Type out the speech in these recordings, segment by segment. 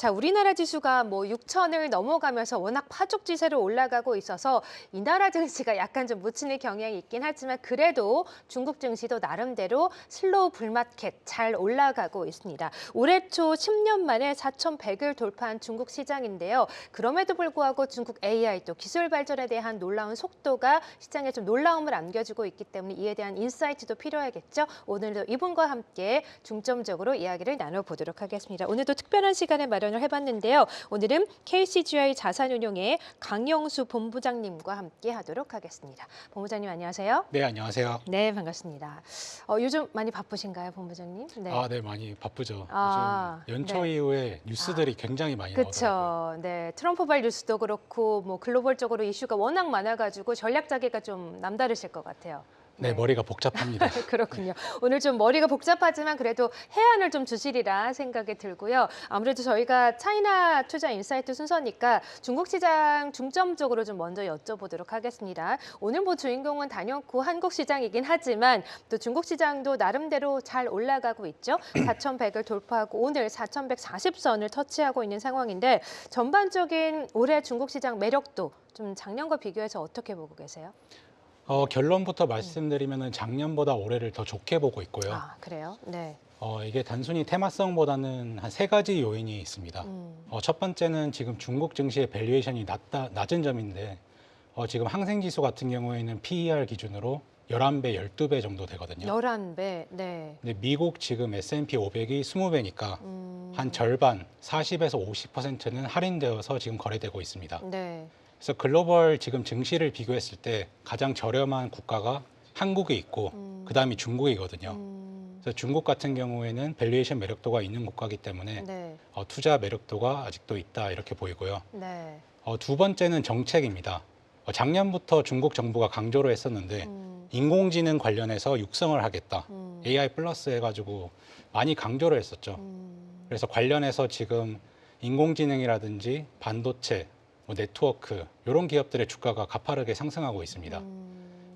자, 우리나라 지수가 뭐 6천을 넘어가면서 워낙 파죽지세로 올라가고 있어서 이 나라 증시가 약간 좀 묻히는 경향이 있긴 하지만 그래도 중국 증시도 나름대로 슬로우 불마켓 잘 올라가고 있습니다. 올해 초 10년 만에 4,100을 돌파한 중국 시장인데요. 그럼에도 불구하고 중국 AI 또 기술 발전에 대한 놀라운 속도가 시장에 좀 놀라움을 안겨주고 있기 때문에 이에 대한 인사이트도 필요하겠죠. 오늘도 이분과 함께 중점적으로 이야기를 나눠보도록 하겠습니다. 오늘도 특별한 시간에 마련을 해봤는데요. 오늘은 KCGI 자산운용의 강영수 본부장님과 함께 하도록 하겠습니다. 본부장님 안녕하세요. 네, 안녕하세요. 네, 반갑습니다. 요즘 많이 바쁘신가요, 본부장님? 네. 네, 많이 바쁘죠. 아, 요즘 연초 네. 이후에 뉴스들이 굉장히 많이 나오더라고요. 그렇죠. 네, 트럼프발 뉴스도 그렇고 뭐 글로벌적으로 이슈가 워낙 많아가지고 전략 짜기가 좀 남다르실 것 같아요. 네, 머리가 복잡합니다. 그렇군요. 오늘 좀 머리가 복잡하지만 그래도 해안을 좀 주시리라 생각이 들고요. 아무래도 저희가 차이나 투자 인사이트 순서니까 중국 시장 중점적으로 좀 먼저 여쭤보도록 하겠습니다. 오늘 뭐 주인공은 단연코 한국 시장이긴 하지만 또 중국 시장도 나름대로 잘 올라가고 있죠. 4,100을 돌파하고 오늘 4,140선을 터치하고 있는 상황인데 전반적인 올해 중국 시장 매력도 좀 작년과 비교해서 어떻게 보고 계세요? 결론부터 말씀드리면 작년보다 올해를 더 좋게 보고 있고요. 아, 그래요? 네. 이게 단순히 테마성보다는 한 세 가지 요인이 있습니다. 첫 번째는 지금 중국 증시의 밸류에이션이 낮은 점인데 지금 항생지수 같은 경우에는 PER 기준으로 11배, 12배 정도 되거든요. 11배, 네. 근데 미국 지금 S&P 500이 20배니까 한 절반, 40에서 50%는 할인되어서 지금 거래되고 있습니다. 네. 그래서 글로벌 지금 증시를 비교했을 때 가장 저렴한 국가가 한국에 있고 그다음이 중국이거든요. 그래서 중국 같은 경우에는 밸류에이션 매력도가 있는 국가이기 때문에 네. 투자 매력도가 아직도 있다 이렇게 보이고요. 네. 두 번째는 정책입니다. 작년부터 중국 정부가 강조를 했었는데 인공지능 관련해서 육성을 하겠다. AI 플러스 해가지고 많이 강조를 했었죠. 그래서 관련해서 지금 인공지능이라든지 반도체, 네트워크 이런 기업들의 주가가 가파르게 상승하고 있습니다.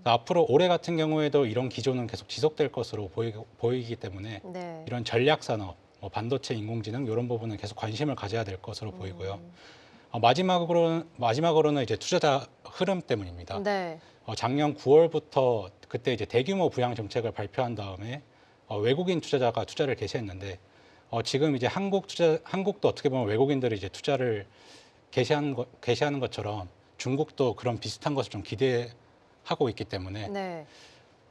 앞으로 올해 같은 경우에도 이런 기조는 계속 지속될 것으로 보이기 때문에 네. 이런 전략 산업, 반도체, 인공지능 이런 부분은 계속 관심을 가져야 될 것으로 보이고요. 마지막으로는 이제 투자자 흐름 때문입니다. 네. 작년 9월부터 그때 이제 대규모 부양 정책을 발표한 다음에 외국인 투자자가 투자를 개시했는데 지금 이제 한국도 어떻게 보면 외국인들이 이제 투자를 개시하는 것처럼 중국도 그런 비슷한 것을 좀 기대하고 있기 때문에 네.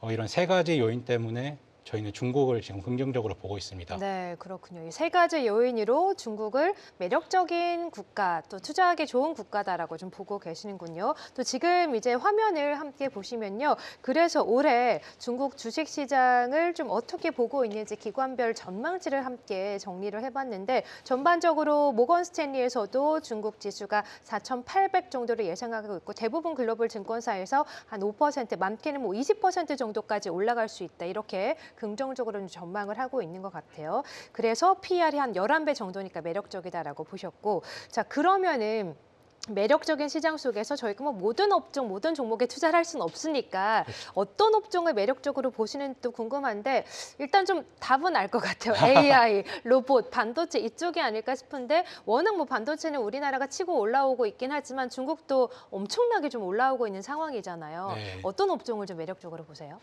이런 세 가지 요인 때문에 저희는 중국을 지금 긍정적으로 보고 있습니다. 네, 그렇군요. 이 세 가지 요인으로 중국을 매력적인 국가, 또 투자하기 좋은 국가다라고 좀 보고 계시는군요. 또 지금 이제 화면을 함께 보시면요. 그래서 올해 중국 주식시장을 좀 어떻게 보고 있는지 기관별 전망치를 함께 정리를 해봤는데 전반적으로 모건 스탠리에서도 중국 지수가 4,800 정도를 예상하고 있고 대부분 글로벌 증권사에서 한 5%, 많게는 뭐 20% 정도까지 올라갈 수 있다. 이렇게 긍정적으로 전망을 하고 있는 것 같아요. 그래서 PER이 한 11배 정도니까 매력적이다라고 보셨고, 자 그러면은 매력적인 시장 속에서 저희가 뭐 모든 업종, 모든 종목에 투자를 할 수는 없으니까 어떤 업종을 매력적으로 보시는지 또 궁금한데 일단 좀 답은 알 것 같아요. AI, 로봇, 반도체 이쪽이 아닐까 싶은데 워낙 뭐 반도체는 우리나라가 치고 올라오고 있긴 하지만 중국도 엄청나게 좀 올라오고 있는 상황이잖아요. 네. 어떤 업종을 좀 매력적으로 보세요?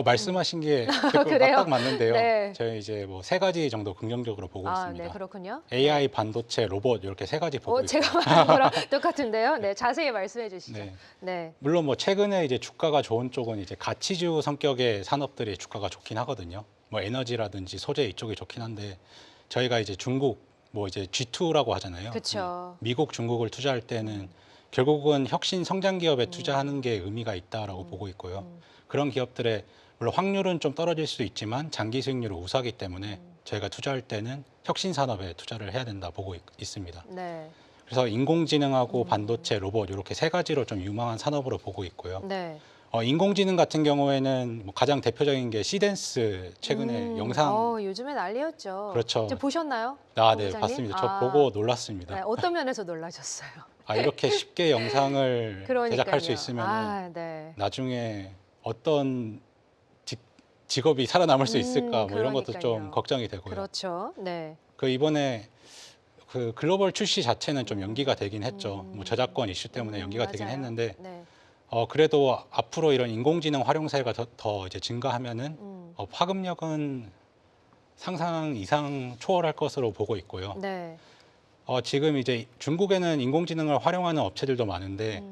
말씀하신 게 그래요? 딱 맞는데요. 네. 저희 이제 뭐 세 가지 정도 긍정적으로 보고 있습니다. 네, 그렇군요. AI, 반도체, 로봇 이렇게 세 가지 보고 있고. 제가 말한 거랑 똑같은데요. 네, 자세히 말씀해 주시죠. 네. 네. 물론 뭐 최근에 이제 주가가 좋은 쪽은 이제 가치주 성격의 산업들이 주가가 좋긴 하거든요. 뭐 에너지라든지 소재 이쪽이 좋긴 한데 저희가 이제 중국 뭐 이제 G2라고 하잖아요. 그렇죠. 미국, 중국을 투자할 때는 결국은 혁신 성장 기업에 투자하는 게 의미가 있다라고 보고 있고요. 그런 기업들의 물론 확률은 좀 떨어질 수 있지만 장기 수익률이 우수하기 때문에 저희가 투자할 때는 혁신 산업에 투자를 해야 된다 보고 있습니다. 네. 그래서 인공지능하고 반도체, 로봇 이렇게 세 가지로 좀 유망한 산업으로 보고 있고요. 네. 인공지능 같은 경우에는 뭐 가장 대표적인 게 시덴스 최근에 영상 요즘에 난리였죠. 그렇죠. 이제 보셨나요? 네, 본부장님? 봤습니다. 저 보고 놀랐습니다. 네, 어떤 면에서 놀라셨어요? 이렇게 쉽게 영상을 제작할 수 그러니까요. 있으면 네. 나중에 어떤 직업이 살아남을 수 있을까 뭐 이런 것도 좀 그러니까요. 걱정이 되고요. 그렇죠. 네. 이번에 그 글로벌 출시 자체는 좀 연기가 되긴 했죠. 뭐 저작권 이슈 때문에 연기가 되긴 맞아요. 했는데 네. 그래도 앞으로 이런 인공지능 활용 사례가 더 이제 증가하면은 음. 파급력은 상상 이상 초월할 것으로 보고 있고요. 네. 지금 이제 중국에는 인공지능을 활용하는 업체들도 많은데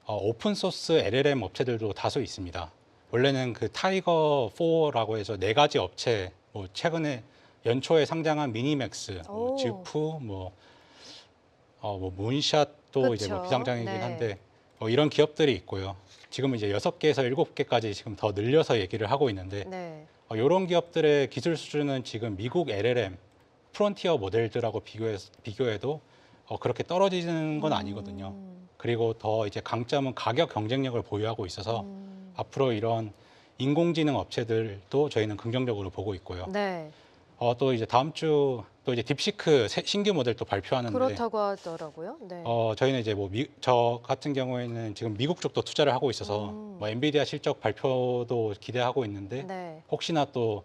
오픈 소스 LLM 업체들도 다수 있습니다. 원래는 그 타이거 4라고 해서 4가지 업체, 뭐 최근에 연초에 상장한 미니맥스, 뭐 오. 지프, 뭐 문샷도 이제 뭐 그쵸. 비상장이긴 네. 한데 이런 기업들이 있고요. 지금 이제 6개에서 7개까지 지금 더 늘려서 얘기를 하고 있는데 네. 이런 기업들의 기술 수준은 지금 미국 LLM 프론티어 모델들하고 비교해도 그렇게 떨어지는 건 아니거든요. 그리고 더 이제 강점은 가격 경쟁력을 보유하고 있어서 앞으로 이런 인공지능 업체들도 저희는 긍정적으로 보고 있고요. 네. 또 이제 다음 주 또 이제 딥시크 신규 모델 또 발표하는데 그렇다고 하더라고요. 네. 저희는 이제 저 같은 경우에는 지금 미국 쪽도 투자를 하고 있어서 뭐 엔비디아 실적 발표도 기대하고 있는데 네. 혹시나 또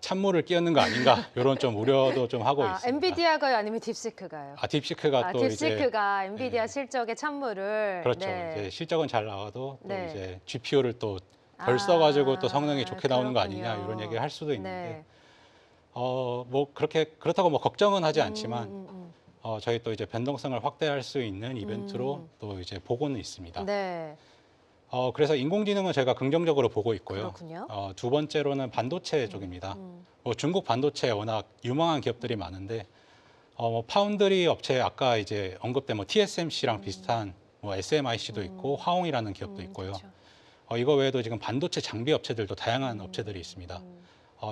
찬물을 끼얹는 거 아닌가 이런 좀 우려도 좀 하고 있습니다. 엔비디아가요, 아니면 딥시크가요? 딥시크가 또 이제 딥시크가 엔비디아 실적의 찬물을. 그렇죠. 네. 이제 실적은 잘 나와도 또 네. 이제 GPU를 또 덜 써가지고 또 성능이 좋게 나오는 거 그렇군요. 아니냐 이런 얘기를 할 수도 있는데 네. 뭐 그렇다고 뭐 걱정은 하지 않지만 음. 저희 또 이제 변동성을 확대할 수 있는 이벤트로 또 이제 보고는 있습니다. 네. 그래서 인공지능은 저희가 긍정적으로 보고 있고요. 그렇군요. 두 번째로는 반도체 쪽입니다. 뭐 중국 반도체에 워낙 유망한 기업들이 많은데 뭐 파운드리 업체 아까 이제 언급된 뭐 TSMC랑 비슷한 뭐 SMIC도 있고 화홍이라는 기업도 있고요. 그렇죠. 이거 외에도 지금 반도체 장비 업체들도 다양한 업체들이 있습니다.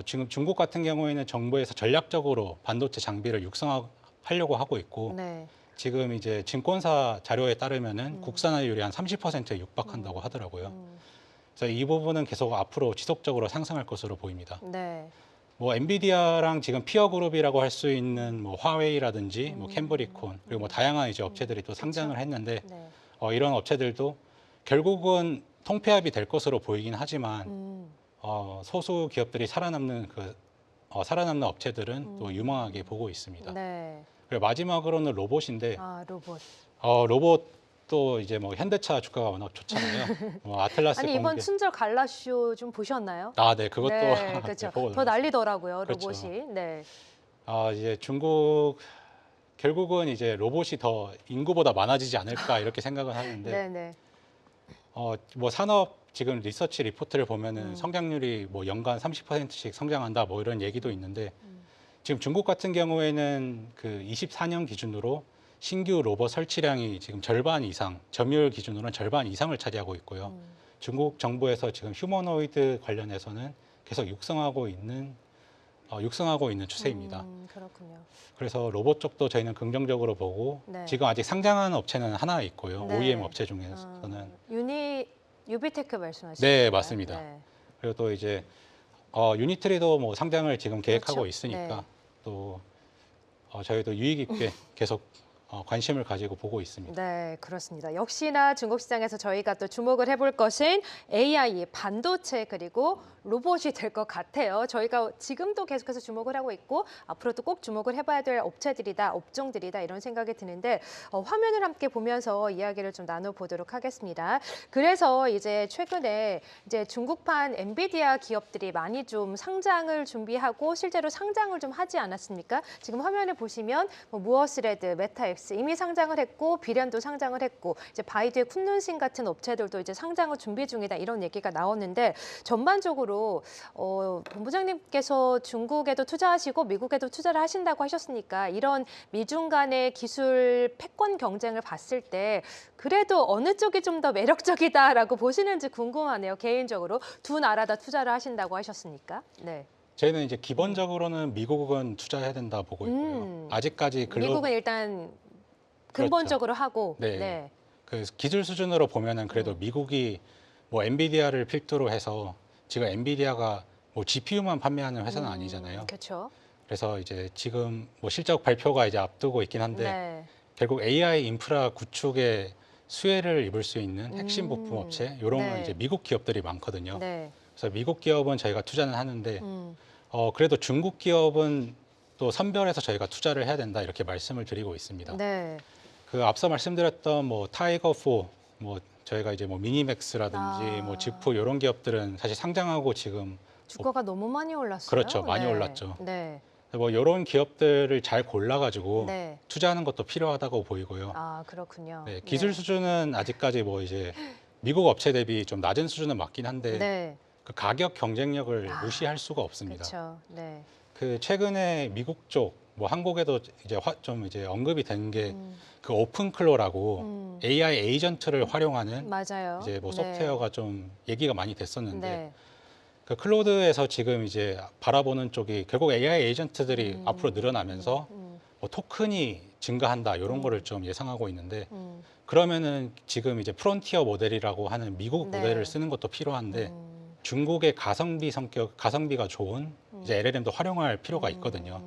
지금 중국 같은 경우에는 정부에서 전략적으로 반도체 장비를 육성하려고 하고 있고 네. 지금 이제 증권사 자료에 따르면은 국산화율이 한 30%에 육박한다고 하더라고요. 그래서 이 부분은 계속 앞으로 지속적으로 상승할 것으로 보입니다. 네. 뭐 엔비디아랑 지금 피어 그룹이라고 할 수 있는 뭐 화웨이라든지 뭐 캠브리콘 그리고 뭐 다양한 이제 업체들이 또 상장을 했는데 네. 이런 업체들도 결국은 통폐합이 될 것으로 보이긴 하지만 소수 기업들이 살아남는 살아남는 업체들은 또 유망하게 보고 있습니다. 네. 그리고 마지막으로는 로봇인데 로봇. 로봇도 이제 뭐 현대차 주가가 워낙 좋잖아요. 뭐 아틀라스 아니, 이번 공개. 춘절 갈라쇼 좀 보셨나요? 네, 그것도 네, 그렇죠. 보고 더 놀랐어요. 난리더라고요, 그렇죠. 로봇이. 네. 이제 중국 결국은 이제 로봇이 더 인구보다 많아지지 않을까 이렇게 생각을 하는데 네, 네. 뭐 산업 지금 리서치 리포트를 보면은 성장률이 뭐 연간 30%씩 성장한다 뭐 이런 얘기도 있는데 지금 중국 같은 경우에는 그 24년 기준으로 신규 로봇 설치량이 지금 절반 이상, 점유율 기준으로는 절반 이상을 차지하고 있고요. 중국 정부에서 지금 휴머노이드 관련해서는 계속 육성하고 있는 추세입니다. 그렇군요. 그래서 로봇 쪽도 저희는 긍정적으로 보고 네. 지금 아직 상장하는 업체는 하나 있고요. 네. OEM 업체 중에서는 유비테크 말씀하시는 네, 건가요? 맞습니다. 네. 그리고 또 이제 유니트리도 뭐 상장을 지금 계획하고 그렇죠. 있으니까 네. 또 저희도 유익 있게 계속 관심을 가지고 보고 있습니다. 네, 그렇습니다. 역시나 중국 시장에서 저희가 또 주목을 해볼 것은 AI, 반도체 그리고 로봇이 될 것 같아요. 저희가 지금도 계속해서 주목을 하고 있고 앞으로도 꼭 주목을 해봐야 될 업체들이다, 업종들이다 이런 생각이 드는데 화면을 함께 보면서 이야기를 좀 나눠보도록 하겠습니다. 그래서 이제 최근에 이제 중국판 엔비디아 기업들이 많이 좀 상장을 준비하고 실제로 상장을 좀 하지 않았습니까? 지금 화면을 보시면 뭐 무어스레드, 메타엑스 이미 상장을 했고 비련도 상장을 했고 이제 바이두의 쿤눈신 같은 업체들도 이제 상장을 준비 중이다 이런 얘기가 나오는데 전반적으로 본부장님께서 중국에도 투자하시고 미국에도 투자를 하신다고 하셨으니까 이런 미중 간의 기술 패권 경쟁을 봤을 때 그래도 어느 쪽이 좀 더 매력적이다라고 보시는지 궁금하네요. 개인적으로 두 나라 다 투자를 하신다고 하셨으니까. 네. 저희는 이제 기본적으로는 미국은 투자해야 된다 보고 있고요. 아직까지 미국은 일단 근본적으로 하고. 네. 네. 그 기술 수준으로 보면은 그래도 미국이 뭐 엔비디아를 필두로 해서 지금 엔비디아가 뭐 GPU만 판매하는 회사는 아니잖아요. 그렇죠. 그래서 이제 지금 뭐 실적 발표가 이제 앞두고 있긴 한데 네. 결국 AI 인프라 구축에 수혜를 입을 수 있는 핵심 부품 업체 이런 건 네. 이제 미국 기업들이 많거든요. 네. 그래서 미국 기업은 저희가 투자는 하는데 그래도 중국 기업은 또 선별해서 저희가 투자를 해야 된다 이렇게 말씀을 드리고 있습니다. 네. 그 앞서 말씀드렸던 뭐 타이거 4, 뭐 저희가 이제 뭐 미니맥스라든지 뭐 지프 이런 기업들은 사실 상장하고 지금 주가가 너무 많이 올랐어요. 그렇죠. 많이 네. 올랐죠. 네. 뭐 이런 기업들을 잘 골라가지고 네. 투자하는 것도 필요하다고 보이고요. 아, 그렇군요. 네, 기술 수준은 아직까지 뭐 이제 미국 업체 대비 좀 낮은 수준은 맞긴 한데 네. 그 가격 경쟁력을 무시할 수가 없습니다. 그렇죠. 네. 그 최근에 미국 쪽 뭐 한국에도 이제 좀 이제 언급이 된 게 그 오픈클로라고 AI 에이전트를 활용하는 맞아요. 이제 뭐 네. 소프트웨어가 좀 얘기가 많이 됐었는데 네. 그 클로드에서 지금 이제 바라보는 쪽이 결국 AI 에이전트들이 앞으로 늘어나면서 뭐 토큰이 증가한다 이런 거를 좀 예상하고 있는데 그러면은 지금 이제 프론티어 모델이라고 하는 미국 네. 모델을 쓰는 것도 필요한데 중국의 가성비가 좋은 이제 LLM도 활용할 필요가 있거든요.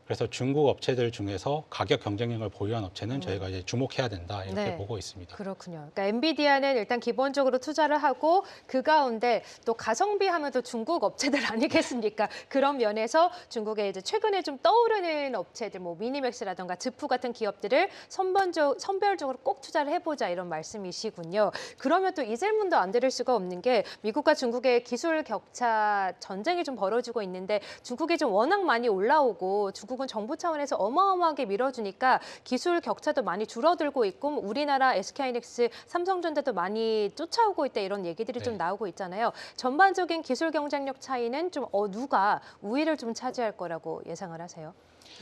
그래서 중국 업체들 중에서 가격 경쟁력을 보유한 업체는 저희가 이제 주목해야 된다 이렇게 네. 보고 있습니다. 그렇군요. 그러니까 엔비디아는 일단 기본적으로 투자를 하고 그 가운데 또 가성비 하면 또 중국 업체들 아니겠습니까? 그런 면에서 중국에 이제 최근에 좀 떠오르는 업체들, 뭐 미니맥스라든가 즈프 같은 기업들을 선별적으로 꼭 투자를 해보자 이런 말씀이시군요. 그러면 또 이 질문도 안 드릴 수가 없는 게 미국과 중국의 기술 격차 전쟁이 좀 벌어지고 있는데 중국이 좀 워낙 많이 올라오고 중국은 정부 차원에서 어마어마하게 밀어주니까 기술 격차도 많이 줄어들고 있고 우리나라 SK하이닉스, 삼성전자도 많이 쫓아오고 있다 이런 얘기들이 좀 네. 나오고 있잖아요. 전반적인 기술 경쟁력 차이는 좀 누가 우위를 좀 차지할 거라고 예상을 하세요?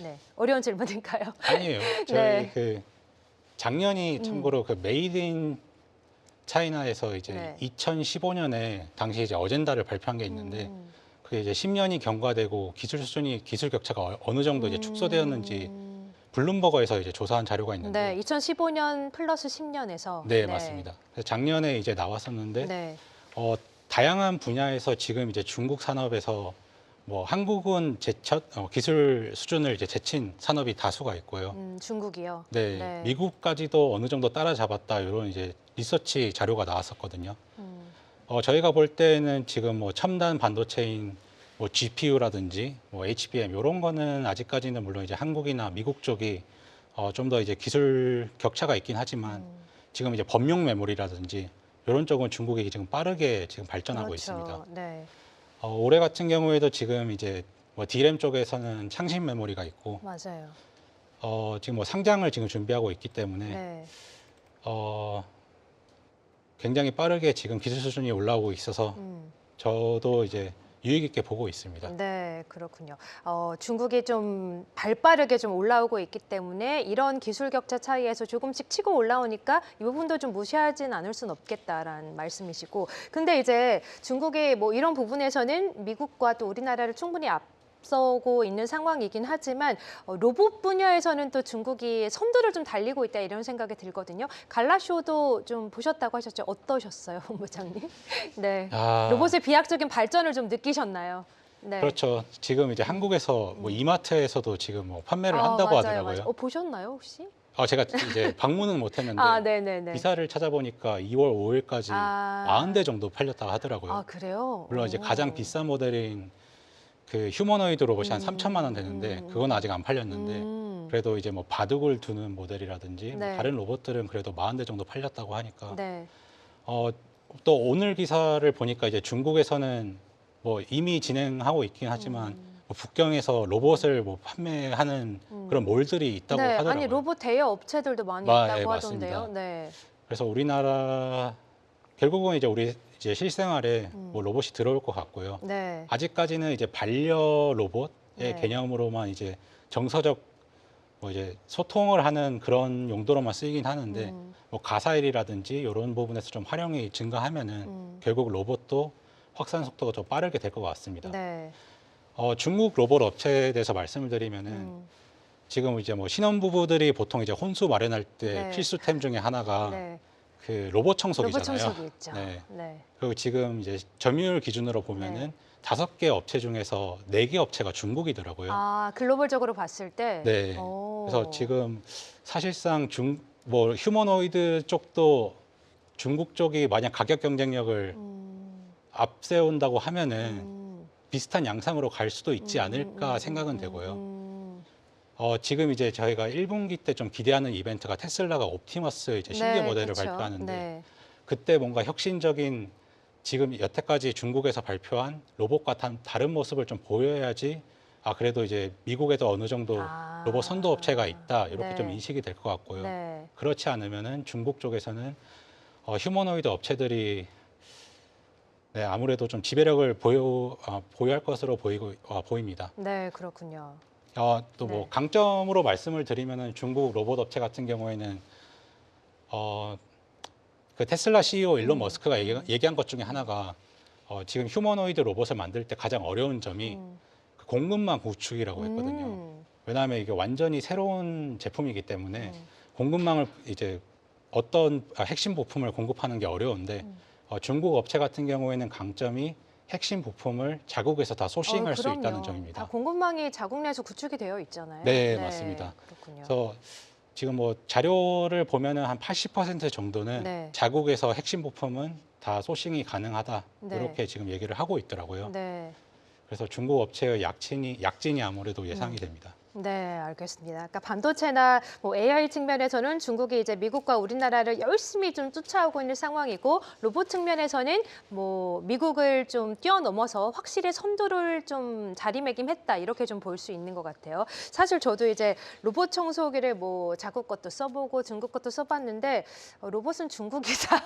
네, 어려운 질문인가요? 아니에요. 저희 네. 그 작년이 참고로 그 메이드 인 차이나에서 이제 네. 2015년에 당시 이제 어젠다를 발표한 게 있는데 그게 이제 10년이 경과되고 기술 격차가 어느 정도 이제 축소되었는지 블룸버거에서 이제 조사한 자료가 있는데 네, 2015년 플러스 10년에서 네, 맞습니다. 그래서 작년에 이제 나왔었는데 네. 다양한 분야에서 지금 이제 중국 산업에서 뭐 한국은 기술 수준을 이제 제친 산업이 다수가 있고요. 중국이요. 네, 네. 미국까지도 어느 정도 따라잡았다 이런 이제 리서치 자료가 나왔었거든요. 음, 저희가 볼 때는 지금 뭐 첨단 반도체인 뭐 GPU라든지 뭐 HBM 이런 거는 아직까지는 물론 이제 한국이나 미국 쪽이 좀 더 이제 기술 격차가 있긴 하지만 지금 이제 범용 메모리라든지 이런 쪽은 중국이 지금 빠르게 지금 발전하고 그렇죠. 있습니다. 네, 올해 같은 경우에도 지금 이제 뭐 D램 쪽에서는 창신 메모리가 있고 맞아요. 지금 뭐 상장을 지금 준비하고 있기 때문에 네. 굉장히 빠르게 지금 기술 수준이 올라오고 있어서 저도 이제 유익 있게 보고 있습니다. 네, 그렇군요. 중국이 좀 발빠르게 좀 올라오고 있기 때문에 이런 기술 격차 차이에서 조금씩 치고 올라오니까 이 부분도 좀 무시하진 않을 수는 없겠다라는 말씀이시고. 근데 이제 중국이 뭐 이런 부분에서는 미국과 또 우리나라를 충분히 앞서고 있는 상황이긴 하지만 로봇 분야에서는 또 중국이 선두를 좀 달리고 있다 이런 생각이 들거든요. 갈라쇼도 좀 보셨다고 하셨죠? 어떠셨어요, 본부장님? 네, 로봇의 비약적인 발전을 좀 느끼셨나요? 네. 그렇죠. 지금 이제 한국에서 뭐 이마트에서도 지금 뭐 판매를 한다고 맞아요, 하더라고요. 맞아요. 보셨나요, 혹시? 제가 이제 방문은 못했는데 네네네. 기사를 찾아보니까 2월 5일까지 40대 정도 팔렸다고 하더라고요. 그래요? 물론 이제 가장 비싼 모델인 그 휴머노이드 로봇이 한 3천만 원 되는데 그건 아직 안 팔렸는데 그래도 이제 뭐 바둑을 두는 모델이라든지 뭐 네. 다른 로봇들은 그래도 40대 정도 팔렸다고 하니까 네. 또 오늘 기사를 보니까 이제 중국에서는 뭐 이미 진행하고 있긴 하지만 뭐 북경에서 로봇을 뭐 판매하는 그런 몰들이 있다고 네, 하더라고요. 아니 로봇 대여 업체들도 많이 네, 있다고 맞습니다. 하던데요. 네. 그래서 우리나라 결국은 이제 우리 이제 실생활에 뭐 로봇이 들어올 것 같고요. 네. 아직까지는 이제 반려 로봇의 네. 개념으로만 이제 정서적 뭐 이제 소통을 하는 그런 용도로만 쓰이긴 하는데 뭐 가사일이라든지 이런 부분에서 좀 활용이 증가하면은 결국 로봇도 확산 속도가 좀 빠르게 될 것 같습니다. 네. 중국 로봇 업체에 대해서 말씀을 드리면은 지금 이제 뭐 신혼부부들이 보통 이제 혼수 마련할 때 네. 필수템 중에 하나가 네. 그 로봇 청소기잖아요. 로봇 청소기 있죠. 네. 네. 그리고 지금 이제 점유율 기준으로 보면은 네. 5개 업체 중에서 4개 업체가 중국이더라고요. 글로벌적으로 봤을 때. 네. 그래서 지금 사실상 뭐 휴머노이드 쪽도 중국 쪽이 만약 가격 경쟁력을 앞세운다고 하면은 비슷한 양상으로 갈 수도 있지 않을까 생각은 되고요. 지금 이제 저희가 1분기 때 좀 기대하는 이벤트가 테슬라가 옵티머스 이제 신규 모델을 그쵸. 발표하는데 네. 그때 뭔가 혁신적인 지금 여태까지 중국에서 발표한 로봇과 다른 모습을 좀 보여야지 그래도 이제 미국에도 어느 정도 로봇 선도 업체가 있다 이렇게 네. 좀 인식이 될 것 같고요. 네. 그렇지 않으면은 중국 쪽에서는 휴머노이드 업체들이 네, 아무래도 좀 지배력을 보유할 것으로 보입니다. 네, 그렇군요. 또 뭐 네. 강점으로 말씀을 드리면은 중국 로봇 업체 같은 경우에는 그 테슬라 CEO 일론 머스크가 얘기한 것 중에 하나가 지금 휴머노이드 로봇을 만들 때 가장 어려운 점이 그 공급망 구축이라고 했거든요. 왜냐하면 이게 완전히 새로운 제품이기 때문에 공급망을 이제 어떤 핵심 부품을 공급하는 게 어려운데 중국 업체 같은 경우에는 강점이 핵심 부품을 자국에서 다 소싱할 수 그럼요. 있다는 점입니다. 다 공급망이 자국 내에서 구축이 되어 있잖아요. 네, 맞습니다. 그렇군요. 그래서 지금 뭐 자료를 보면은 한 80% 정도는 네. 자국에서 핵심 부품은 다 소싱이 가능하다 네. 이렇게 지금 얘기를 하고 있더라고요. 네. 그래서 중국 업체의 약진이 아무래도 예상이 됩니다. 네, 알겠습니다. 그러니까 반도체나 뭐 AI 측면에서는 중국이 이제 미국과 우리나라를 열심히 좀 쫓아오고 있는 상황이고 로봇 측면에서는 뭐 미국을 좀 뛰어넘어서 확실히 선두를 좀 자리매김했다 이렇게 좀 볼 수 있는 것 같아요. 사실 저도 이제 로봇 청소기를 뭐 자국 것도 써보고 중국 것도 써봤는데 로봇은 중국이다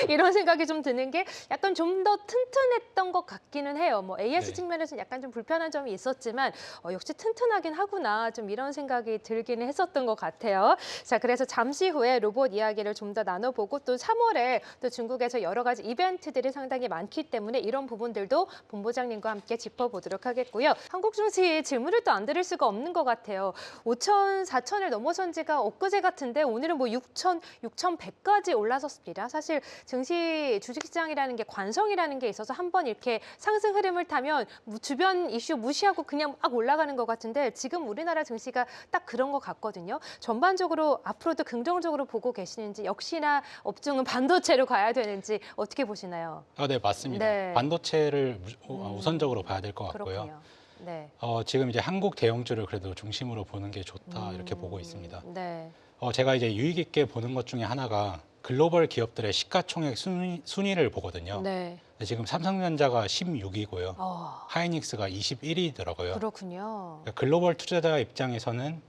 이런 생각이 좀 드는 게 약간 좀 더 튼튼했던 것 같기는 해요. 뭐 AS 네. 측면에서는 약간 좀 불편한 점이 있었지만 역시 튼튼하긴 하구나. 좀 이런 생각이 들기는 했었던 것 같아요. 자, 그래서 잠시 후에 로봇 이야기를 좀 더 나눠보고 또 3월에 또 중국에서 여러 가지 이벤트들이 상당히 많기 때문에 이런 부분들도 본부장님과 함께 짚어보도록 하겠고요. 한국 증시 질문을 또 안 드릴 수가 없는 것 같아요. 5천, 4천을 넘어선 지가 엊그제 같은데 오늘은 뭐 6천, 6,100까지 올라섰습니다. 사실 증시 주식시장이라는 게 관성이라는 게 있어서 한번 이렇게 상승 흐름을 타면 주변 이슈 무시하고 그냥 막 올라가는 것 같은데 지금 우리나라 증시가 딱 그런 것 같거든요. 전반적으로 앞으로도 긍정적으로 보고 계시는지 역시나 업종은 반도체로 가야 되는지 어떻게 보시나요? 네, 맞습니다. 네. 반도체를 우선적으로 봐야 될 것 같고요. 그렇군요. 네. 지금 이제 한국 대형주를 그래도 중심으로 보는 게 좋다 이렇게 보고 있습니다. 네. 제가 이제 유익 있게 보는 것 중에 하나가 글로벌 기업들의 시가총액 순위를 보거든요. 네. 근데 지금 삼성전자가 16위고요. 어, 하이닉스가 21위더라고요. 그렇군요. 글로벌 투자자 입장에서는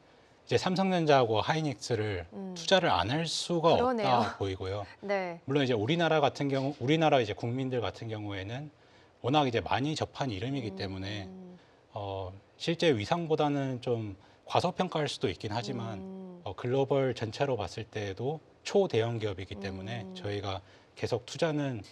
이제 삼성전자하고 하이닉스를 투자를 안 할 수가 그러네요. 없다 보이고요. 네. 물론 이제 우리나라 이제 국민들 같은 경우에는 워낙 이제 많이 접한 이름이기 때문에 실제 위상보다는 좀 과소평가할 수도 있긴 하지만 글로벌 전체로 봤을 때에도 초대형 기업이기 때문에 저희가 계속 투자는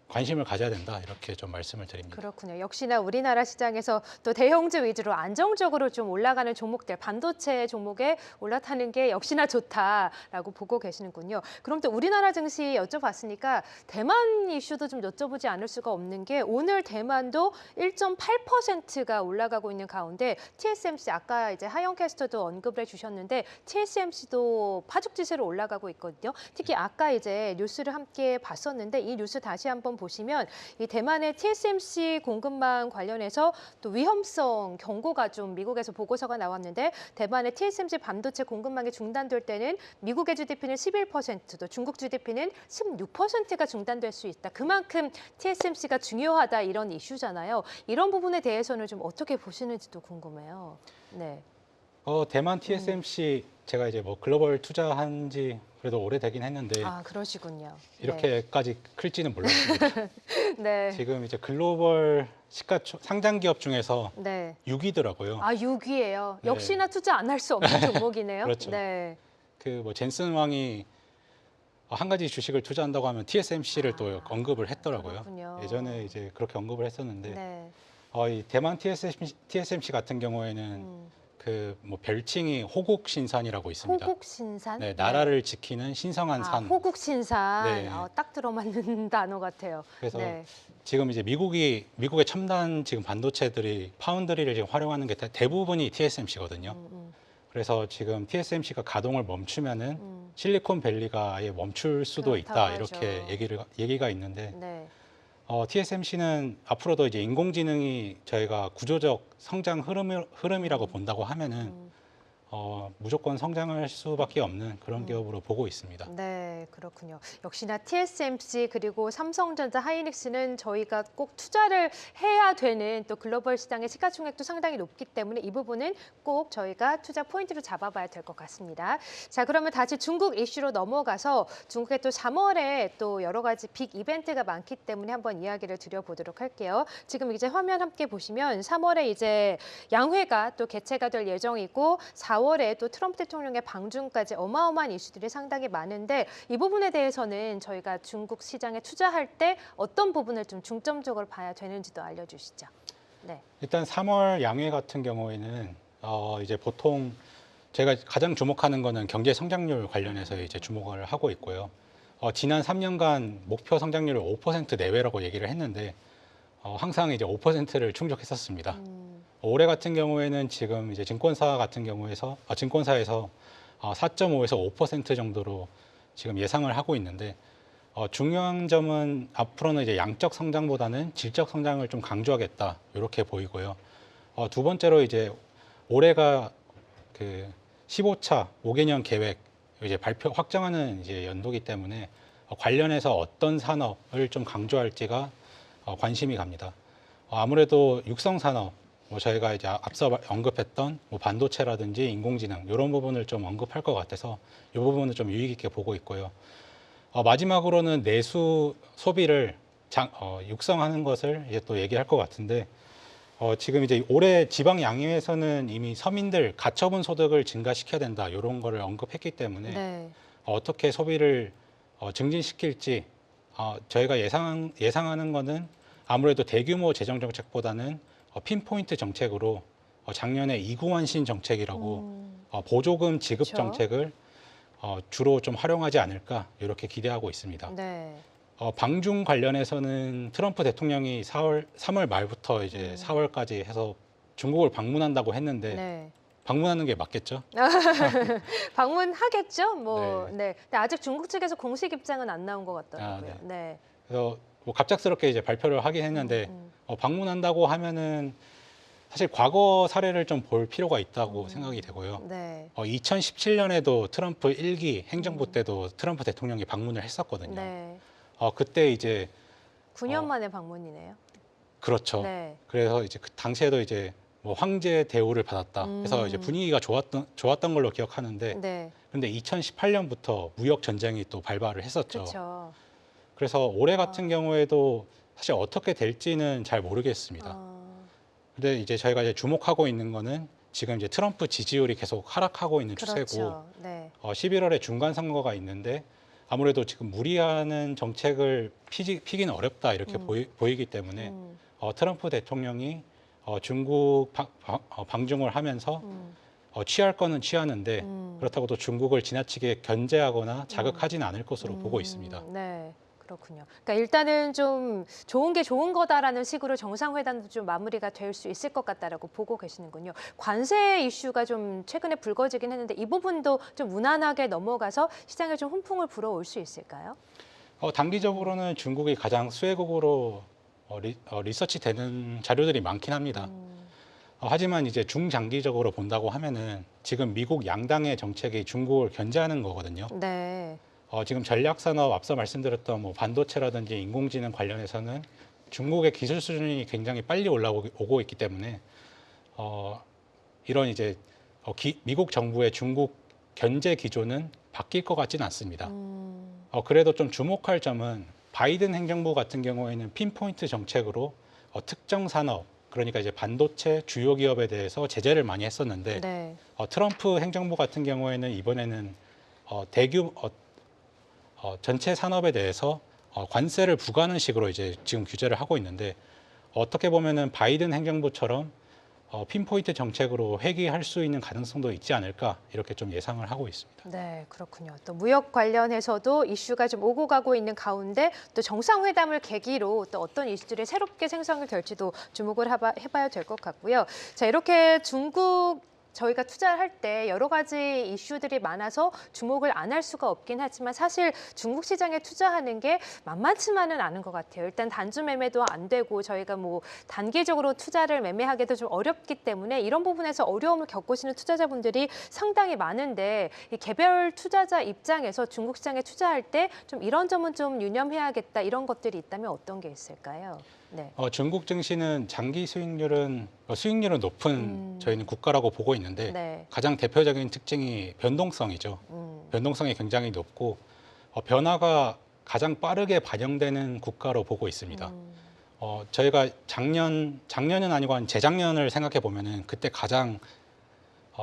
관심을 가져야 된다 이렇게 좀 말씀을 드립니다. 그렇군요. 역시나 우리나라 시장에서 또 대형주 위주로 안정적으로 좀 올라가는 종목들, 반도체 종목에 올라타는 게 역시나 좋다라고 보고 계시는군요. 그럼 또 우리나라 증시 여쭤봤으니까 대만 이슈도 좀 여쭤보지 않을 수가 없는 게 오늘 대만도 1.8%가 올라가고 있는 가운데 TSMC 아까 이제 하영 캐스터도 언급을 해주셨는데 TSMC도 파죽지세로 올라가고 있거든요. 특히 아까 이제 뉴스를 함께 봤었는데 이 뉴스 다시 한번 보시면 이 대만의 TSMC 공급망 관련해서 또 위험성 경고가 좀 미국에서 보고서가 나왔는데 대만의 TSMC 반도체 공급망이 중단될 때는 미국의 GDP는 11%, 또 중국 GDP는 16%가 중단될 수 있다. 그만큼 TSMC가 중요하다 이런 이슈잖아요. 이런 부분에 대해서는 좀 어떻게 보시는지도 궁금해요. 네. 대만 TSMC 제가 이제 뭐 글로벌 투자한 지 그래도 오래되긴 했는데 그러시군요. 이렇게까지 클지는 몰랐습니다. 네. 지금 이제 글로벌 상장 기업 중에서 네. 6위더라고요. 6위예요. 네. 역시나 투자 안 할 수 없는 종목이네요. 그렇죠. 네. 그 뭐 젠슨 왕이 한 가지 주식을 투자한다고 하면 TSMC를 또 언급을 했더라고요. 그렇군요. 예전에 이제 그렇게 언급을 했었는데 네. 이 대만 TSMC 같은 경우에는 그 뭐 별칭이 호국 신산이라고 있습니다. 호국 신산? 네, 나라를 지키는 신성한 산. 호국 신산. 네. 딱 들어맞는 단어 같아요. 그래서 네. 지금 이제 미국의 첨단 지금 반도체들이 파운드리를 지금 활용하는 게 대부분이 TSMC거든요. 그래서 지금 TSMC가 가동을 멈추면은 실리콘밸리가 아예 멈출 수도 그렇다고 있다 하죠. 이렇게 얘기가 있는데 네. TSMC는 앞으로도 이제 인공지능이 저희가 구조적 성장 흐름이라고 본다고 하면은 무조건 성장할 수밖에 없는 그런 기업으로 보고 있습니다. 네, 그렇군요. 역시나 TSMC 그리고 삼성전자, 하이닉스는 저희가 꼭 투자를 해야 되는 또 글로벌 시장의 시가총액도 상당히 높기 때문에 이 부분은 꼭 저희가 투자 포인트로 잡아봐야 될 것 같습니다. 자, 그러면 다시 중국 이슈로 넘어가서 중국의 또 3월에 또 여러 가지 빅 이벤트가 많기 때문에 한번 이야기를 드려보도록 할게요. 지금 이제 화면 함께 보시면 3월에 이제 양회가 또 개최가 될 예정이고 4월에 또 트럼프 대통령의 방중까지 어마어마한 이슈들이 상당히 많은데 이 부분에 대해서는 저희가 중국 시장에 투자할 때 어떤 부분을 좀 중점적으로 봐야 되는지도 알려주시죠. 네. 일단 3월 양회 같은 경우에는 이제 보통 제가 가장 주목하는 거는 경제 성장률 관련해서 이제 주목을 하고 있고요. 지난 3년간 목표 성장률을 5% 내외라고 얘기를 했는데 항상 이제 5%를 충족했었습니다. 올해 같은 경우에는 지금 이제 증권사에서 4.5에서 5% 정도로 지금 예상을 하고 있는데 중요한 점은 앞으로는 이제 양적 성장보다는 질적 성장을 좀 강조하겠다 이렇게 보이고요. 두 번째로 이제 올해가 그 15차 5개년 계획 이제 발표 확정하는 이제 연도기 때문에 관련해서 어떤 산업을 좀 강조할지가 관심이 갑니다. 아무래도 육성 산업 저희가 이제 앞서 언급했던 반도체라든지 인공지능 이런 부분을 좀 언급할 것 같아서 이 부분을 좀 유의 깊게 보고 있고요. 마지막으로는 내수 소비를 육성하는 것을 이제 또 얘기할 것 같은데 지금 이제 올해 지방 양회에서는 이미 서민들 가처분 소득을 증가시켜야 된다 이런 거를 언급했기 때문에 네. 어떻게 소비를 증진시킬지 저희가 예상하는 거는 아무래도 대규모 재정 정책보다는 핀포인트 정책으로 작년에 이구환신 정책이라고 보조금 지급 그렇죠. 정책을 주로 좀 활용하지 않을까 이렇게 기대하고 있습니다. 네. 방중 관련해서는 트럼프 대통령이 3월 말부터 이제 4월까지 해서 중국을 방문한다고 했는데 네. 방문하는 게 맞겠죠? 방문하겠죠? 뭐, 네. 네. 근데 아직 중국 측에서 공식 입장은 안 나온 것 같더라고요. 네. 네. 그래서 뭐 갑작스럽게 이제 발표를 하긴 했는데 방문한다고 하면은 사실 과거 사례를 좀 볼 필요가 있다고 생각이 되고요. 네. 2017년에도 트럼프 1기 행정부 때도 트럼프 대통령이 방문을 했었거든요. 네. 그때 이제 9년 만에 방문이네요. 그렇죠. 네. 그래서 이제 그 당시에도 이제 뭐 황제 대우를 받았다. 그래서 이제 분위기가 좋았던 걸로 기억하는데, 네. 근데 2018년부터 무역 전쟁이 또 발발을 했었죠. 그렇죠. 그래서 올해 같은 경우에도 사실 어떻게 될지는 잘 모르겠습니다. 근데 이제 저희가 이제 주목하고 있는 거는 지금 이제 트럼프 지지율이 계속 하락하고 있는 추세고, 그렇죠. 네. 11월에 중간 선거가 있는데 아무래도 지금 무리하는 정책을 피기는 어렵다 이렇게 보이기 때문에 트럼프 대통령이 중국 방중을 하면서 취할 거는 취하는데 그렇다고 또 중국을 지나치게 견제하거나 자극하지는 않을 것으로 보고 있습니다. 네. 그렇군요. 그러니까 일단은 좀 좋은 게 좋은 거다라는 식으로 정상회담도 좀 마무리가 될 수 있을 것 같다라고 보고 계시는군요. 관세 이슈가 좀 최근에 불거지긴 했는데 이 부분도 좀 무난하게 넘어가서 시장에 좀 훈풍을 불어올 수 있을까요? 단기적으로는 중국이 가장 수혜국으로 리서치 되는 자료들이 많긴 합니다. 하지만 이제 중장기적으로 본다고 하면은 지금 미국 양당의 정책이 중국을 견제하는 거거든요. 네. 지금 전략산업 앞서 말씀드렸던 뭐 반도체라든지 인공지능 관련해서는 중국의 기술 수준이 굉장히 빨리 올라오고 있기 때문에 이런 이제 미국 정부의 중국 견제 기조는 바뀔 것 같지는 않습니다. 그래도 좀 주목할 점은 바이든 행정부 같은 경우에는 핀포인트 정책으로 특정 산업 그러니까 이제 반도체 주요 기업에 대해서 제재를 많이 했었는데 네. 트럼프 행정부 같은 경우에는 이번에는 전체 산업에 대해서 관세를 부과하는 식으로 이제 지금 규제를 하고 있는데 어떻게 보면은 바이든 행정부처럼 핀포인트 정책으로 회귀할 수 있는 가능성도 있지 않을까 이렇게 좀 예상을 하고 있습니다. 네, 그렇군요. 또 무역 관련해서도 이슈가 좀 오고 가고 있는 가운데 또 정상회담을 계기로 또 어떤 이슈들이 새롭게 생성이 될지도 주목을 해봐야 될 것 같고요. 자, 이렇게 중국 저희가 투자를 할 때 여러 가지 이슈들이 많아서 주목을 안 할 수가 없긴 하지만 사실 중국 시장에 투자하는 게 만만치만은 않은 것 같아요. 일단 단주 매매도 안 되고 저희가 뭐 단기적으로 투자를 매매하기도 좀 어렵기 때문에 이런 부분에서 어려움을 겪으시는 투자자분들이 상당히 많은데 이 개별 투자자 입장에서 중국 시장에 투자할 때 좀 이런 점은 좀 유념해야겠다 이런 것들이 있다면 어떤 게 있을까요? 네. 중국 증시는 장기 수익률은 높은 저희는 국가라고 보고 있는데 네. 가장 대표적인 특징이 변동성이죠. 변동성이 굉장히 높고 변화가 가장 빠르게 반영되는 국가로 보고 있습니다. 저희가 작년은 아니고 한 재작년을 생각해 보면은 그때 가장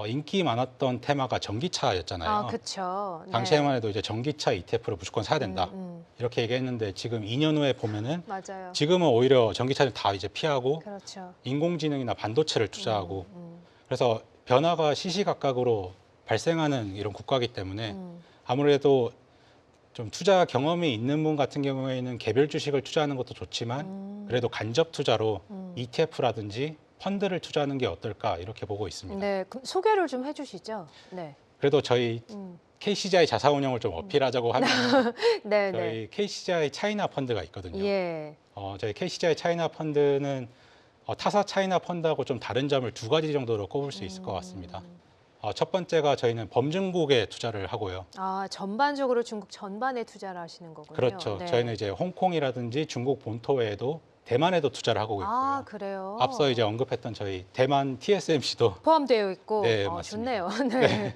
인기 많았던 테마가 전기차였잖아요. 아, 그렇죠. 당시에만 해도 이제 전기차 ETF를 무조건 사야 된다. 이렇게 얘기했는데 지금 2년 후에 보면은 맞아요. 지금은 오히려 전기차를 다 이제 피하고 그렇죠. 인공지능이나 반도체를 투자하고 그래서 변화가 시시각각으로 발생하는 이런 국가이기 때문에 아무래도 좀 투자 경험이 있는 분 같은 경우에는 개별 주식을 투자하는 것도 좋지만 그래도 간접 투자로 ETF라든지 펀드를 투자하는 게 어떨까 이렇게 보고 있습니다. 네, 그럼 소개를 좀 해주시죠. 네. 그래도 저희 KCGI 자사운용을 좀 어필하자고 하면 네, 네. 저희 KCGI 차이나 펀드가 있거든요. 예. 저희 KCGI 차이나 펀드는 타사 차이나 펀드하고 좀 다른 점을 두 가지 정도로 꼽을 수 있을 것 같습니다. 첫 번째가 저희는 범중국에 투자를 하고요. 아, 전반적으로 중국 전반에 투자를 하시는 거군요. 그렇죠. 네. 저희는 이제 홍콩이라든지 중국 본토 외에도 대만에도 투자를 하고 있고요. 아, 그래요. 앞서 이제 언급했던 저희 대만 TSMC도 포함되어 있고. 네, 맞습니다. 좋네요. 네.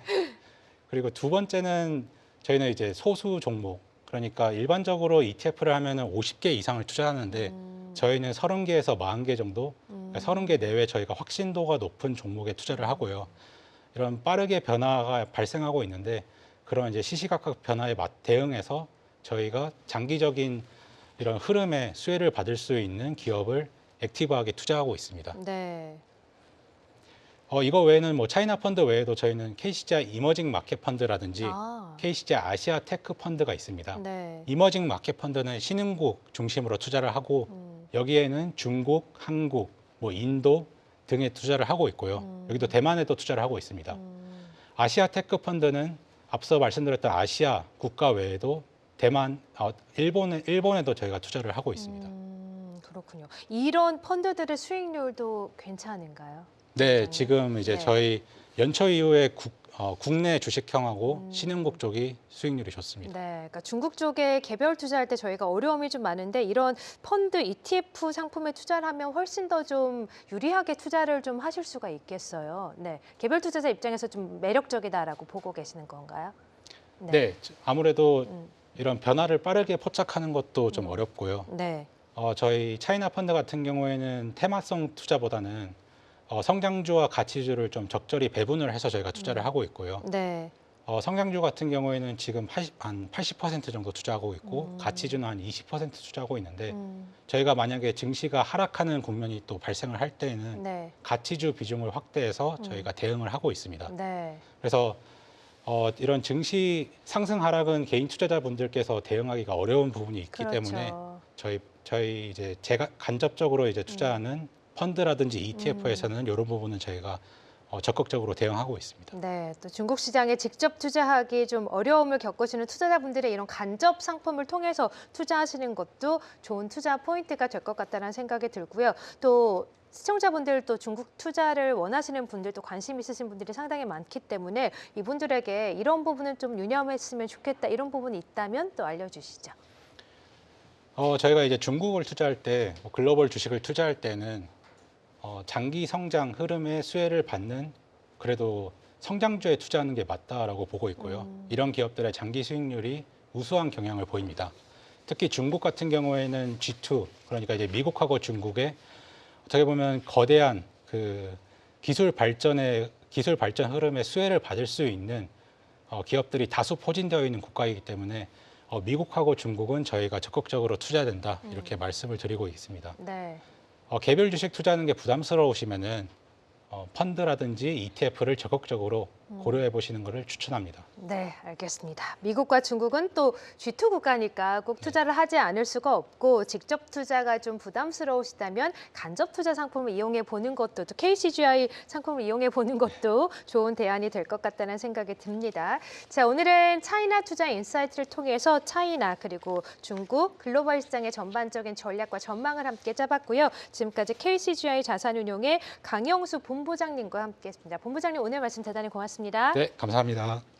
그리고 두 번째는 저희는 이제 소수 종목, 그러니까 일반적으로 ETF를 하면은 50개 이상을 투자하는데 저희는 30개에서 40개 정도, 그러니까 30개 내외 저희가 확신도가 높은 종목에 투자를 하고요. 이런 빠르게 변화가 발생하고 있는데 그런 이제 시시각각 변화에 대응해서 저희가 장기적인 이런 흐름에 수혜를 받을 수 있는 기업을 액티브하게 투자하고 있습니다. 네. 이거 외에는 뭐 차이나 펀드 외에도 저희는 KCGI 이머징 마켓 펀드라든지 아, KCGI 아시아 테크 펀드가 있습니다. 네. 이머징 마켓 펀드는 신흥국 중심으로 투자를 하고 여기에는 중국, 한국, 뭐 인도 등에 투자를 하고 있고요. 여기도 대만에도 투자를 하고 있습니다. 아시아 테크 펀드는 앞서 말씀드렸던 아시아 국가 외에도 대만, 일본에도 저희가 투자를 하고 있습니다. 그렇군요. 이런 펀드들의 수익률도 괜찮은가요? 네, 굉장히. 지금 이제 네. 저희 연초 이후에 국내 주식형하고 신흥국 쪽이 수익률이 좋습니다. 네, 그러니까 중국 쪽에 개별 투자할 때 저희가 어려움이 좀 많은데 이런 펀드 ETF 상품에 투자를 하면 훨씬 더 좀 유리하게 투자를 좀 하실 수가 있겠어요. 네, 개별 투자자 입장에서 좀 매력적이다라고 보고 계시는 건가요? 네, 아무래도 이런 변화를 빠르게 포착하는 것도 좀 어렵고요. 네. 저희 차이나 펀드 같은 경우에는 테마성 투자보다는 성장주와 가치주를 좀 적절히 배분을 해서 저희가 투자를 하고 있고요. 네. 성장주 같은 경우에는 지금 한 80% 정도 투자하고 있고 가치주는 한 20% 투자하고 있는데 저희가 만약에 증시가 하락하는 국면이 또 발생을 할 때에는 네. 가치주 비중을 확대해서 저희가 대응을 하고 있습니다. 네. 그래서 이런 증시 상승 하락은 개인 투자자분들께서 대응하기가 어려운 부분이 있기 그렇죠. 때문에 저희 이제 제가 간접적으로 이제 투자하는 펀드라든지 ETF에서는 이런 부분은 저희가 적극적으로 대응하고 있습니다. 네, 또 중국 시장에 직접 투자하기 좀 어려움을 겪으시는 투자자분들의 이런 간접 상품을 통해서 투자하시는 것도 좋은 투자 포인트가 될 것 같다는 생각이 들고요. 또 시청자분들 또 중국 투자를 원하시는 분들도 관심 있으신 분들이 상당히 많기 때문에 이분들에게 이런 부분은 좀 유념했으면 좋겠다 이런 부분이 있다면 또 알려주시죠. 저희가 이제 중국을 투자할 때 글로벌 주식을 투자할 때는 장기 성장 흐름의 수혜를 받는 그래도 성장주에 투자하는 게 맞다라고 보고 있고요. 이런 기업들의 장기 수익률이 우수한 경향을 보입니다. 특히 중국 같은 경우에는 G2, 그러니까 이제 미국하고 중국의 어떻게 보면 거대한 그 기술 발전 흐름의 수혜를 받을 수 있는 기업들이 다수 포진되어 있는 국가이기 때문에 미국하고 중국은 저희가 적극적으로 투자된다 이렇게 말씀을 드리고 있습니다. 네. 개별 주식 투자하는 게 부담스러우시면은 펀드라든지 ETF를 적극적으로 고려해 보시는 것을 추천합니다. 네, 알겠습니다. 미국과 중국은 또 G2 국가니까 꼭 투자를 하지 않을 수가 없고 직접 투자가 좀 부담스러우시다면 간접 투자 상품을 이용해 보는 것도 또 KCGI 상품을 이용해 보는 것도 좋은 대안이 될 것 같다는 생각이 듭니다. 자, 오늘은 차이나 투자 인사이트를 통해서 차이나 그리고 중국 글로벌 시장의 전반적인 전략과 전망을 함께 짜봤고요. 지금까지 KCGI 자산운용의 강영수 본부장님과 함께했습니다. 본부장님 오늘 말씀 대단히 고맙습니다. 네, 감사합니다.